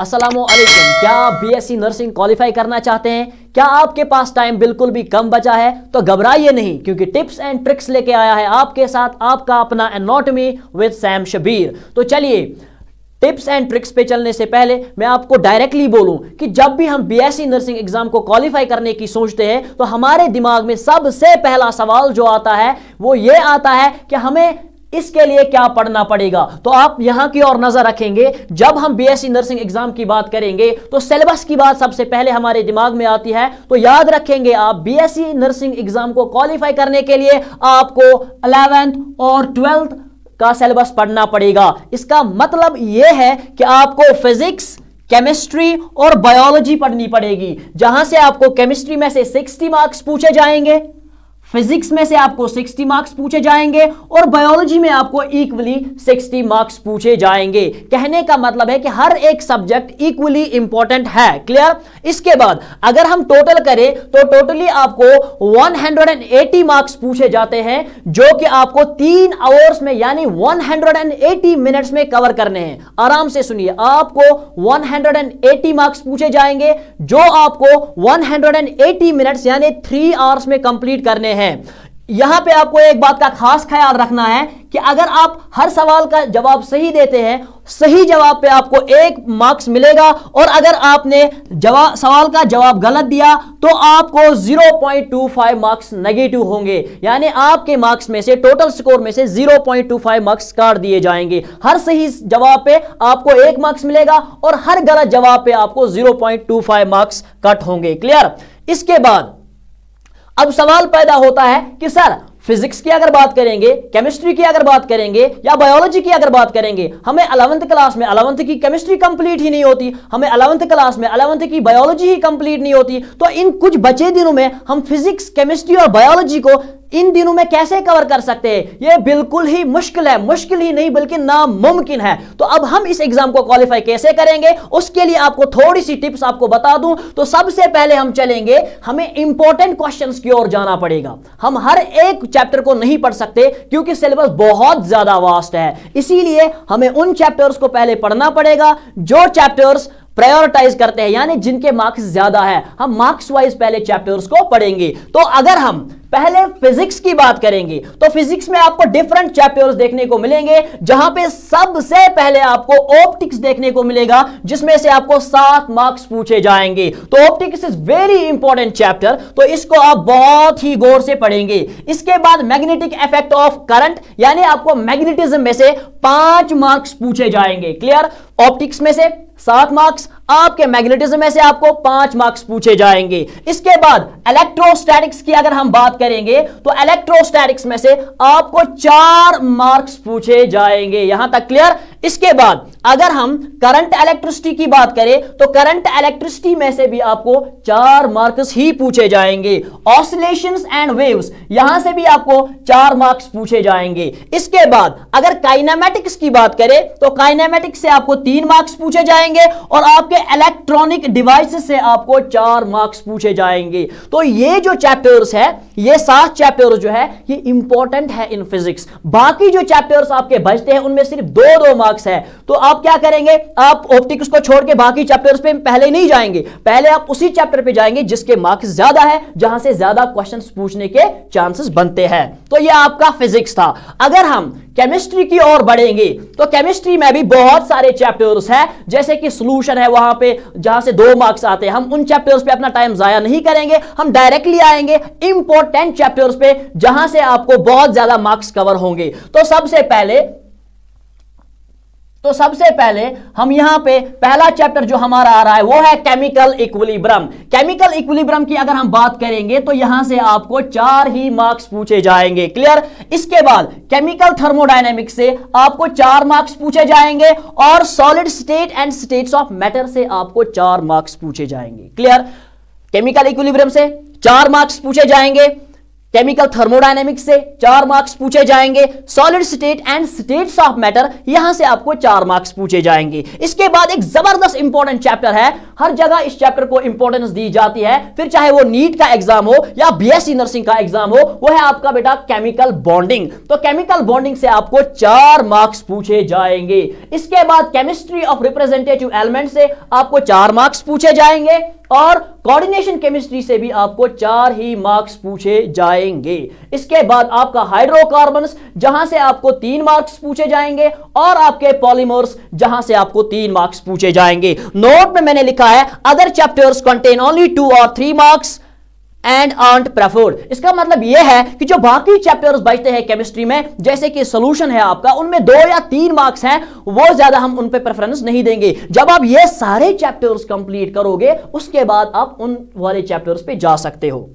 अस्सलामुअलैकुम। क्या आप बीएससी नर्सिंग क्वालिफाई करना चाहते हैं? क्या आपके पास टाइम बिल्कुल भी कम बचा है? तो घबराइए नहीं, क्योंकि टिप्स एंड ट्रिक्स लेके आया है आपके साथ आपका अपना एनाटॉमी विद सैम शबीर। तो चलिए, टिप्स एंड ट्रिक्स पे चलने से पहले मैं आपको डायरेक्टली बोलूं कि जब भी हम बीएससी नर्सिंग एग्जाम को क्वालिफाई करने की सोचते हैं तो हमारे दिमाग में सबसे पहला सवाल जो आता है वो ये आता है कि हमें इसके लिए क्या पढ़ना पड़ेगा। तो आप यहां की ओर नजर रखेंगे, जब हम बीएससी नर्सिंग एग्जाम की बात करेंगे तो सिलेबस की बात सबसे पहले हमारे दिमाग में आती है। तो याद रखेंगे, आप बीएससी नर्सिंग एग्जाम को क्वालिफाई करने के लिए आपको 11th और 12th का सिलेबस पढ़ना पड़ेगा। इसका मतलब यह है कि आपको फिजिक्स, केमिस्ट्री और बायोलॉजी पढ़नी पड़ेगी, जहां से आपको केमिस्ट्री में से 60 मार्क्स पूछे जाएंगे, फिजिक्स में से आपको 60 मार्क्स पूछे जाएंगे और बायोलॉजी में आपको इक्वली 60 मार्क्स पूछे जाएंगे। कहने का मतलब है कि हर एक सब्जेक्ट इक्वली इंपॉर्टेंट है। क्लियर? इसके बाद अगर हम टोटल करें तो टोटली आपको 180 मार्क्स पूछे जाते हैं, जो कि आपको 3 आवर्स में यानी 180 मिनट्स में कवर करने हैं। आराम से सुनिए, आपको 180 मार्क्स पूछे जाएंगे जो आपको 180 मिनट्स यानी 3 आवर्स में कंप्लीट करने हैं। यहां पे आपको एक बात का खास ख्याल रखना है कि अगर आप हर सवाल का जवाब सही देते हैं, सही जवाब पे आपको 1 मार्क्स मिलेगा, और अगर आपने सवाल का जवाब गलत दिया तो आपको 0.25 मार्क्स नेगेटिव होंगे, यानी आपके मार्क्स में से, टोटल स्कोर में से 0.25 मार्क्स काट दिए जाएंगे। हर सही जवाब पे आपको 1 मार्क्स मिलेगा और हर गलत जवाब पे आपको 0.25 मार्क्स कट होंगे। क्लियर? इसके बाद अब सवाल पैदा होता है कि सर, फिजिक्स की अगर बात करेंगे, केमिस्ट्री की अगर बात करेंगे या बायोलॉजी की अगर बात करेंगे, हमें 11th क्लास में 11th की केमिस्ट्री कंप्लीट ही नहीं होती, हमें 11th क्लास में 11th की बायोलॉजी ही कंप्लीट नहीं होती, तो इन कुछ बचे दिनों में हम फिजिक्स, केमिस्ट्री और बायोलॉजी को इन दिनों में कैसे कवर कर सकते हैं? यह बिल्कुल ही मुश्किल है, मुश्किल ही नहीं बल्कि नामुमकिन है। तो अब हम इस एग्जाम को क्वालिफाई कैसे करेंगे, उसके लिए आपको थोड़ी सी टिप्स आपको बता दूं। तो सबसे पहले हम चलेंगे, हमें इंपॉर्टेंट क्वेश्चंस की ओर जाना पड़ेगा। हम हर एक चैप्टर को नहीं पढ़ सकते क्योंकि सिलेबस बहुत ज्यादा वास्ट है, इसीलिए हमें उन चैप्टर्स को पहले पढ़ना पड़ेगा जो चैप्टर्स प्रायोरिटाइज करते हैं, यानी जिनके मार्क्स ज्यादा है। हम मार्क्स वाइज पहले चैप्टर्स को पढ़ेंगे। तो अगर हम पहले फिजिक्स की बात करेंगे तो फिजिक्स में आपको डिफरेंट चैप्टर्स देखने को मिलेंगे, जहां पे सबसे पहले आपको ऑप्टिक्स देखने को मिलेगा, जिसमें से आपको 7 मार्क्स पूछे जाएंगे। तो optics is very important chapter, तो इसको आप बहुत ही गौर से पढ़ेंगे। इसके बाद मैग्नेटिक इफेक्ट ऑफ करंट, यानी आपको मैग्नेटिज्म में से 5 मार्क्स पूछे जाएंगे। क्लियर? ऑप्टिक्स में से 7 मार्क्स, आपके मैग्नेटिज्म में से आपको 5 मार्क्स पूछे जाएंगे। इसके बाद इलेक्ट्रोस्टैटिक्स की अगर हम बात करेंगे तो इलेक्ट्रोस्टैटिक्स में से आपको 4 मार्क्स पूछे जाएंगे। यहां तक क्लियर? इसके बाद अगर हम करंट इलेक्ट्रिसिटी की बात करें तो करंट इलेक्ट्रिसिटी में से भी आपको 4 मार्क्स ही पूछे जाएंगे। ऑसिलेशंस एंड वेव्स, यहां से भी आपको 4 मार्क्स पूछे जाएंगे। इसके बाद अगर काइनेमेटिक्स की बात करें तो काइनेमेटिक्स से आपको 3 मार्क्स पूछे जाएंगे और आपके इलेक्ट्रॉनिक डिवाइसेस से आपको 4 मार्क्स पूछे जाएंगे। तो ये जो चैप्टर्स है, ये 7 चैप्टर्स जो है ये इंपॉर्टेंट है इन फिजिक्स। बाकी जो चैप्टर्स आपके बचते हैं उनमें सिर्फ 2-2 मार्क्स है। तो आप क्या करेंगे, आप ऑप्टिक्स को छोड़ के बाकी चैप्टर्स पे पहले नहीं जाएंगे, पहले आप उसी चैप्टर पे जाएंगे जिसके मार्क्स ज्यादा है, जहां से ज्यादा क्वेश्चंस पूछने के चांसेस बनते हैं। तो ये आपका फिजिक्स था। अगर हम केमिस्ट्री की ओर बढ़ेंगे तो केमिस्ट्री में भी बहुत सारे चैप्टर्स हैं, जैसे कि सॉल्यूशन है वहां पे, जहां से 2 मार्क्स आते हैं। हम उन चैप्टर्स पे अपना टाइम जाया नहीं करेंगे, हम डायरेक्टली आएंगे इंपॉर्टेंट चैप्टर्स पे, जहां से आपको बहुत ज्यादा मार्क्स कवर होंगे। तो सबसे पहले हम यहां पे पहला चैप्टर जो हमारा आ रहा है वो है केमिकल इक्विलिब्रियम। केमिकल इक्विलिब्रियम की अगर हम बात करेंगे तो यहां से आपको 4 ही मार्क्स पूछे जाएंगे। क्लियर? इसके बाद केमिकल थर्मोडायनेमिक्स से आपको 4 मार्क्स पूछे जाएंगे और solid state and states of matter से आपको 4 मार्क्स पूछे जाएंगे। क्लियर? केमिकल इक्विलिब्रियम से 4 मार्क्स पूछे जाएंगे। केमिकल थर्मोडायनेमिक्स से 4 मार्क्स पूछे जाएंगे, solid state and states of matter, यहां से आपको 4 मार्क्स पूछे जाएंगे। इसके बाद एक जबरदस्त इंपॉर्टेंट चैप्टर है, हर जगह इस चैप्टर को इंपॉर्टेंस दी जाती है, फिर चाहे वो नीट का एग्जाम हो या बीएससी नर्सिंग का एग्जाम हो, वो है आपका बेटा केमिकल बॉन्डिंग। तो केमिकल बॉन्डिंग से आपको 4 मार्क्स पूछे जाएंगे। इसके बाद केमिस्ट्री ऑफ रिप्रेजेंटेटिव एलिमेंट से आपको 4 मार्क्स पूछे जाएंगे और कोऑर्डिनेशन केमिस्ट्री से भी आपको 4 ही मार्क्स पूछे जाएंगे। इसके बाद आपका हाइड्रोकार्बन्स, जहां से आपको 3 मार्क्स पूछे जाएंगे, और आपके पॉलीमर्स, जहां से आपको 3 मार्क्स पूछे जाएंगे। नोट में मैंने लिखा है अदर चैप्टर्स कंटेन ओनली 2 और 3 मार्क्स एंड आर्ट प्रेफर्ड। इसका मतलब यह है कि जो बाकी चैप्टर्स बचते हैं केमिस्ट्री में, जैसे कि सॉल्यूशन है आपका, उनमें 2 या 3 मार्क्स हैं, वो ज्यादा हम उन पे प्रेफरेंस नहीं देंगे। जब आप ये सारे चैप्टर्स कंप्लीट करोगे, उसके बाद आप उन वाले चैप्टर्स पे जा सकते हो।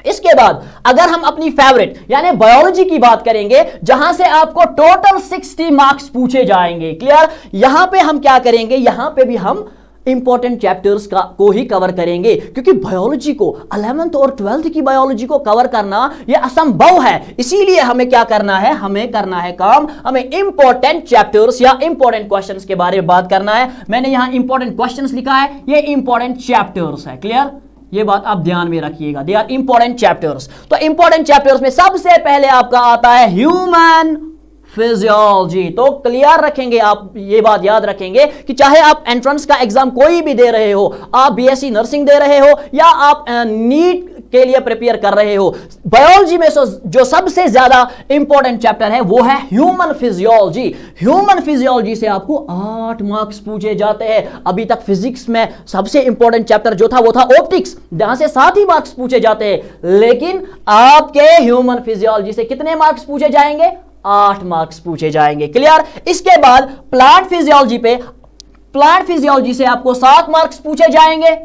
इसके बाद अगर हम अपनी फेवरेट यानी बायोलॉजी की बात करेंगे, जहां से आपको टोटल 60 मार्क्स पूछे जाएंगे। क्लियर? यहां पे हम क्या करेंगे, यहां पे भी हम इंपॉर्टेंट चैप्टर्स को ही कवर करेंगे, क्योंकि बायोलॉजी को 11th और 12th की बायोलॉजी को कवर करना यह असंभव है। इसीलिए हमें क्या करना है, हमें करना है काम, हमें इंपॉर्टेंट चैप्टर्स या इंपॉर्टेंट क्वेश्चंस के बारे में बात करना है। मैंने यहां इंपॉर्टेंट क्वेश्चंस लिखा है, ये इंपॉर्टेंट चैप्टर्स है। क्लियर? ये बात आप ध्यान में रखिएगा, दे आर इंपॉर्टेंट चैप्टर्स। तो इंपॉर्टेंट चैप्टर्स में सबसे पहले आपका आता है ह्यूमन फिजियोलॉजी। तो क्लियर रखेंगे आप, ये बात याद रखेंगे कि चाहे आप एंट्रेंस का एग्जाम कोई भी दे रहे हो, आप बीएससी नर्सिंग दे रहे हो या आप नीट के लिए प्रिपेयर कर रहे हो, बायोलॉजी में जो सबसे ज्यादा इंपॉर्टेंट चैप्टर है वो है ह्यूमन फिजियोलॉजी। ह्यूमन फिजियोलॉजी से आपको 8 मार्क्स पूछे जाते हैं। अभी तक फिजिक्स में सबसे इंपॉर्टेंट चैप्टर जो था वो था ऑप्टिक्स, जहां से 7 ही मार्क्स पूछे जाते हैं, लेकिन आपके ह्यूमन फिजियोलॉजी से कितने मार्क्स पूछे जाएंगे? 8 मार्क्स पूछे जाएंगे। क्लियर? इसके बाद प्लांट फिजियोलॉजी से आपको 7 मार्क्स पूछे जाएंगे।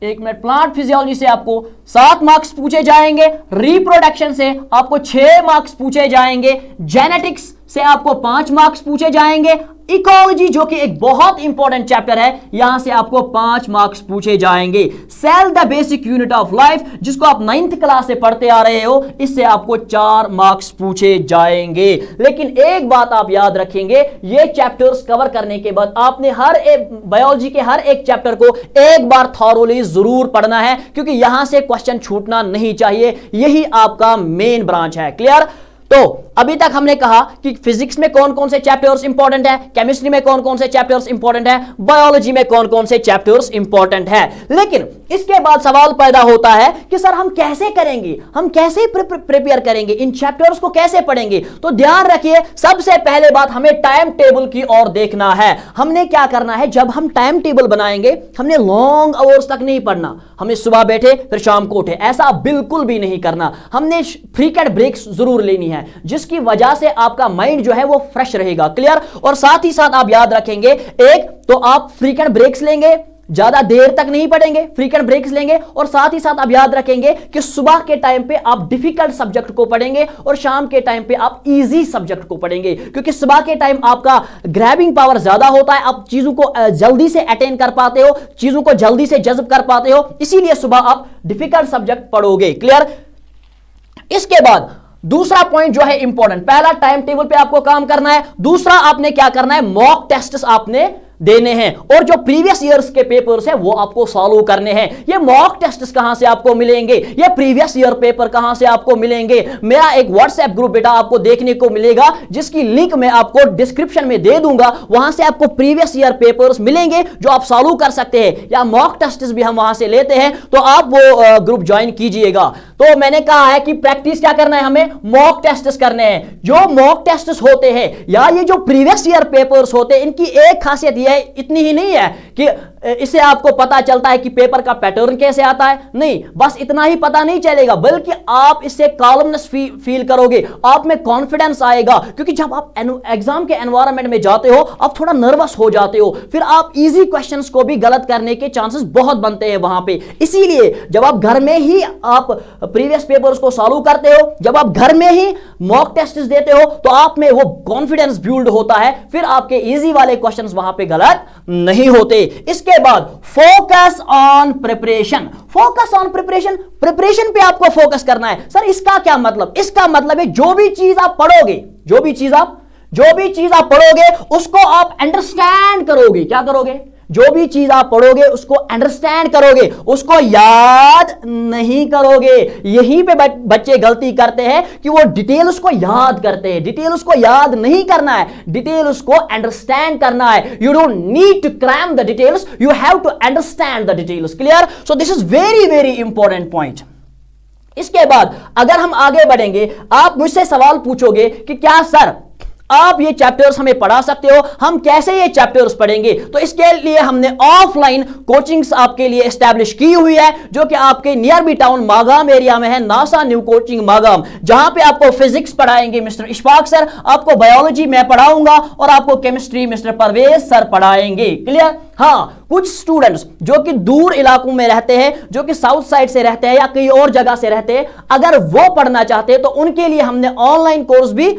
एक मिनट, प्लांट फिजियोलॉजी से आपको 7 मार्क्स पूछे जाएंगे। रिप्रोडक्शन से आपको 6 मार्क्स पूछे जाएंगे। जेनेटिक्स से आपको 5 मार्क्स पूछे जाएंगे। इकोलॉजी, जो कि एक बहुत इंपॉर्टेंट चैप्टर है, यहां से आपको 5 मार्क्स पूछे जाएंगे। Cell the basic unit of life, जिसको आप 9th क्लास से पढ़ते आ रहे हो, इससे आपको 4 मार्क्स पूछे जाएंगे। लेकिन एक बात आप याद रखेंगे, ये चैप्टर्स कवर करने के बाद आपने हर एक बायोलॉजी के हर एक चैप्टर को एक बार थॉरोली जरूर पढ़ना है, क्योंकि यहां से क्वेश्चन छूटना नहीं चाहिए। यही आपका मेन ब्रांच है। क्लियर? तो अभी तक हमने कहा कि फिजिक्स में कौन कौन से चैप्टर्स इंपॉर्टेंट है, केमिस्ट्री में कौन कौन से चैप्टर्स इंपॉर्टेंट है, बायोलॉजी में कौन कौन से चैप्टर्स इंपॉर्टेंट है। लेकिन इसके बाद सवाल पैदा होता है कि सर हम कैसे करेंगे, हम कैसे प्रिपेयर करेंगे, इन चैप्टर्स को कैसे पढ़ेंगे। तो ध्यान रखिए, सबसे पहले बात हमें टाइम टेबल की ओर देखना है। हमने क्या करना है, जब हम टाइम टेबल बनाएंगे, हमने लॉन्ग आवर्स तक नहीं पढ़ना, हमें सुबह बैठे फिर शाम को उठे, ऐसा बिल्कुल भी नहीं करना। हमने फ्रीक्वेंट ब्रेक्स जरूर लेनी है, जिसकी वजह से आपका माइंड जो है वो फ्रेश रहेगा। क्लियर? और साथ ही साथ आप याद रखेंगे, एक तो आप फ्रीक्वेंट ब्रेक्स लेंगे, ज्यादा देर तक नहीं पढ़ेंगे, फ्रीक्वेंट ब्रेक्स लेंगे, और साथ ही साथ आप याद रखेंगे कि सुबह के टाइम पे आप डिफिकल्ट सब्जेक्ट को पढ़ेंगे और शाम के टाइम पे आप इजी सब्जेक्ट को पढ़ेंगे, क्योंकि सुबह के टाइम आपका ग्रैबिंग पावर ज्यादा होता है, आप चीजों को जल्दी से अटेन कर पाते हो, चीजों को जल्दी से जज्ब कर पाते हो, इसीलिए सुबह आप डिफिकल्ट सब्जेक्ट पढ़ोगे। क्लियर? इसके बाद दूसरा पॉइंट जो है इंपॉर्टेंट, पहला टाइम टेबल पे आपको काम करना है, दूसरा आपने क्या करना है, मॉक टेस्ट्स आपने देने हैं, और जो प्रीवियस ईयर्स के पेपर्स हैं वो आपको सॉल्व करने हैं। ये मॉक टेस्ट्स कहां से आपको मिलेंगे, ये प्रीवियस ईयर पेपर कहां से आपको मिलेंगे, मेरा एक व्हाट्सएप ग्रुप बेटा आपको देखने को मिलेगा, जिसकी लिंक मैं आपको डिस्क्रिप्शन में दे दूंगा। वहां से आपको प्रीवियस ईयर पेपर्स मिलेंगे जो आप सॉल्व कर सकते हैं, या मॉक टेस्ट्स भी हम वहां से लेते हैं, तो आप वो ग्रुप ज्वाइन कीजिएगा। तो मैंने कहा है कि प्रैक्टिस क्या करना है, हमें मॉक टेस्ट्स करने हैं। जो मॉक टेस्ट्स होते हैं या ये जो प्रीवियस ईयर पेपर्स होते हैं, इनकी एक खासियत इतनी ही नहीं है कि इससे आपको पता चलता है कि पेपर का पैटर्न कैसे आता है, नहीं, बस इतना ही पता नहीं चलेगा, बल्कि आप इससे कॉलमनेस फील करोगे, आप में कॉन्फिडेंस आएगा, क्योंकि जब आप एग्जाम के एनवायरनमेंट में जाते हो आप थोड़ा नर्वस हो जाते हो, फिर आप इजी क्वेश्चंस को भी गलत करने के चांसेस बहुत बनते हैं वहां पे। इसीलिए जब आप घर में ही आप प्रीवियस पेपर्स को सॉल्व करते हो, जब आप घर में ही मॉक टेस्ट देते हो, तो आप में वो कॉन्फिडेंस बिल्ड होता है, फिर आपके इजी वाले क्वेश्चंस वहां पे गलत नहीं होते। इसके बाद focus on preparation. Focus on preparation, preparation पे आपको फोकस करना है। सर इसका क्या मतलब? इसका मतलब है जो भी चीज आप पढ़ोगे, जो भी चीज आप पढ़ोगे उसको आप अंडरस्टैंड करोगे। क्या करोगे? जो भी चीज आप पढ़ोगे उसको अंडरस्टैंड करोगे, उसको याद नहीं करोगे। यहीं पे बच्चे गलती करते हैं कि वो डिटेल उसको याद करते हैं। डिटेल उसको याद नहीं करना है, डिटेल उसको अंडरस्टैंड करना है। You don't need to cram the details, you have to understand the details. Clear? So this is very very important point. इसके बाद अगर हम आगे बढ़ेंगे, आप मुझसे सवाल पूछोगे कि क्या सर आप ये चैप्टर्स हमें पढ़ा सकते हो, हम कैसे ये चैप्टर्स पढ़ेंगे? तो इसके लिए हमने ऑफलाइन कोचिंग्स आपके लिए एस्टैब्लिश की हुई है, जो कि आपके nearby town Magam area में है, नासा न्यू कोचिंग मागाम, जहां पे आपको फिजिक्स पढ़ाएंगे मिस्टर इशफाक सर, आपको बायोलॉजी मैं पढ़ाऊंगा और आपको केमिस्ट्री मिस्टर परवेज सर पढ़ाएंगे। क्लियर? हाँ, कुछ स्टूडेंट्स जो कि दूर इलाकों में रहते हैं, जो कि साउथ साइड से रहते हैं या कहीं और जगह से रहते हैं, अगर वो पढ़ना चाहते हैं तो उनके लिए हमने ऑनलाइन कोर्स भी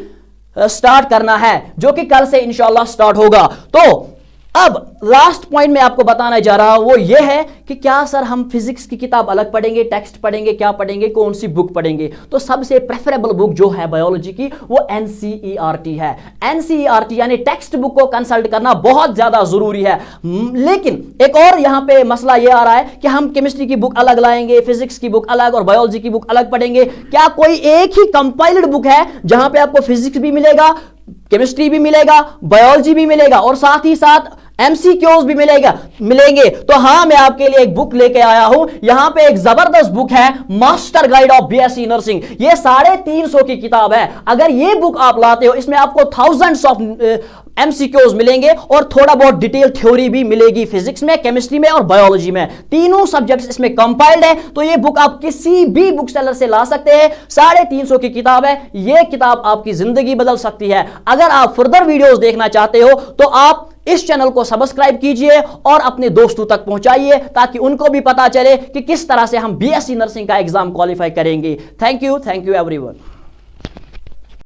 स्टार्ट करना है, जो कि कल से इंशाल्लाह स्टार्ट होगा। तो अब लास्ट पॉइंट में आपको बताना जा रहा हूं वो ये है कि क्या सर हम फिजिक्स की किताब अलग पढ़ेंगे, टेक्स्ट पढ़ेंगे, क्या पढ़ेंगे, कौन सी बुक पढ़ेंगे? तो सबसे प्रेफरेबल बुक जो है बायोलॉजी की वो एनसीईआरटी है। एनसीईआरटी यानी टेक्स्ट बुक को कंसल्ट करना बहुत ज्यादा जरूरी है। लेकिन एक और यहां पे मसला ये आ रहा है कि हम केमिस्ट्री की बुक अलग लाएंगे, फिजिक्स की बुक अलग और बायोलॉजी की बुक अलग पढ़ेंगे। क्या कोई एक ही कंपाइल्ड बुक है जहां पे आपको फिजिक्स भी मिलेगा, केमिस्ट्री भी मिलेगा, बायोलॉजी भी मिलेगा और साथ ही साथ एमसीक्यूज भी मिलेंगे? तो हाँ, मैं आपके लिए एक बुक लेके आया हूं। यहां पे एक जबरदस्त बुक है, master guide of BSc nursing. ये 350 की किताब है। अगर ये बुक आप लाते हो, इसमें आपको थाउजेंड्स ऑफ एमसीक्यूज मिलेंगे और थोड़ा बहुत डिटेल थ्योरी भी मिलेगी, फिजिक्स में, केमिस्ट्री में और बायोलॉजी में। तीनों सब्जेक्ट्स इसमें कंपाइल्ड है। तो ये बुक आप किसी भी बुक सेलर से ला सकते हैं। 350 की किताब है। ये किताब आपकी जिंदगी बदल सकती है। अगर आप फर्दर वीडियोस देखना चाहते हो तो आप इस चैनल को सब्सक्राइब कीजिए और अपने दोस्तों तक पहुंचाइए, ताकि उनको भी पता चले कि किस तरह से हम बीएससी नर्सिंग का एग्जाम क्वालिफाई करेंगे। Thank you everyone.